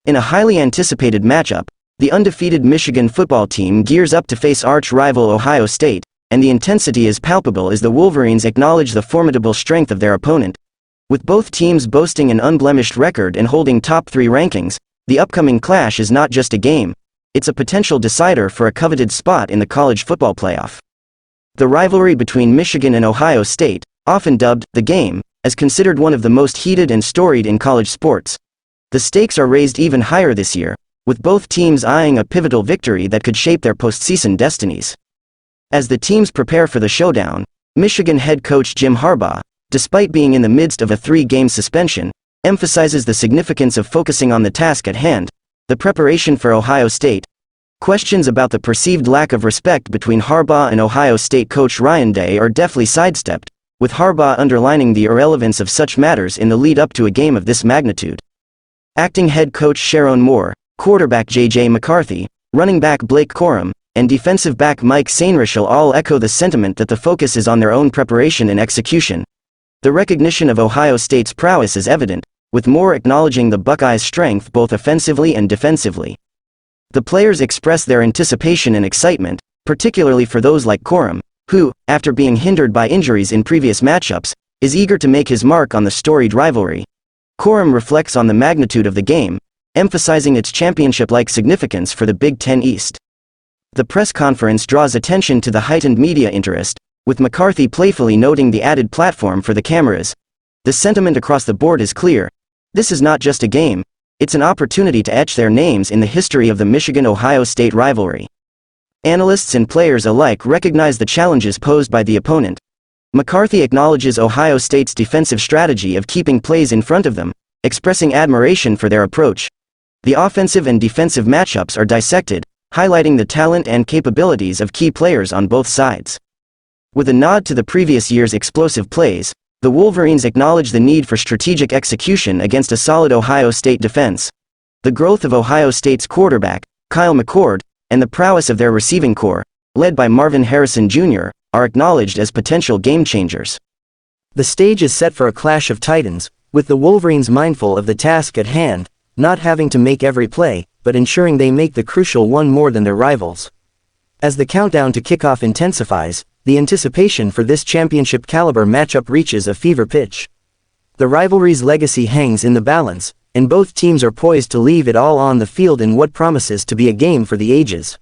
In a highly anticipated matchup, the undefeated Michigan football team gears up to face arch-rival Ohio State, and the intensity is palpable as the Wolverines acknowledge the formidable strength of their opponent. With both teams boasting an unblemished record and holding top 3 rankings, the upcoming clash is not just a game, it's a potential decider for a coveted spot in the college football playoff. The rivalry between Michigan and Ohio State, often dubbed the game, is considered one of the most heated and storied in college sports. The stakes are raised even higher this year, with both teams eyeing a pivotal victory that could shape their postseason destinies. As the teams prepare for the showdown, Michigan head coach Jim Harbaugh, despite being in the midst of a 3-game suspension, emphasizes the significance of focusing on the task at hand, the preparation for Ohio State. Questions about the perceived lack of respect between Harbaugh and Ohio State coach Ryan Day are deftly sidestepped, with Harbaugh underlining the irrelevance of such matters in the lead-up to a game of this magnitude. Acting head coach Sharon Moore, quarterback J.J. McCarthy, running back Blake Corum, and defensive back Mike Sainristil all echo the sentiment that the focus is on their own preparation and execution. The recognition of Ohio State's prowess is evident, with Moore acknowledging the Buckeyes' strength both offensively and defensively. The players express their anticipation and excitement, particularly for those like Corum, who, after being hindered by injuries in previous matchups, is eager to make his mark on the storied rivalry. Corum reflects on the magnitude of the game, emphasizing its championship-like significance for the Big Ten East. The press conference draws attention to the heightened media interest, with McCarthy playfully noting the added platform for the cameras. The sentiment across the board is clear. This is not just a game, it's an opportunity to etch their names in the history of the Michigan-Ohio State rivalry. Analysts and players alike recognize the challenges posed by the opponent. McCarthy acknowledges Ohio State's defensive strategy of keeping plays in front of them, expressing admiration for their approach. The offensive and defensive matchups are dissected, highlighting the talent and capabilities of key players on both sides. With a nod to the previous year's explosive plays, the Wolverines acknowledge the need for strategic execution against a solid Ohio State defense. The growth of Ohio State's quarterback, Kyle McCord, and the prowess of their receiving corps, led by Marvin Harrison Jr., are acknowledged as potential game-changers. The stage is set for a clash of titans, with the Wolverines mindful of the task at hand, not having to make every play, but ensuring they make the crucial one more than their rivals. As the countdown to kickoff intensifies, the anticipation for this championship-caliber matchup reaches a fever pitch. The rivalry's legacy hangs in the balance, and both teams are poised to leave it all on the field in what promises to be a game for the ages.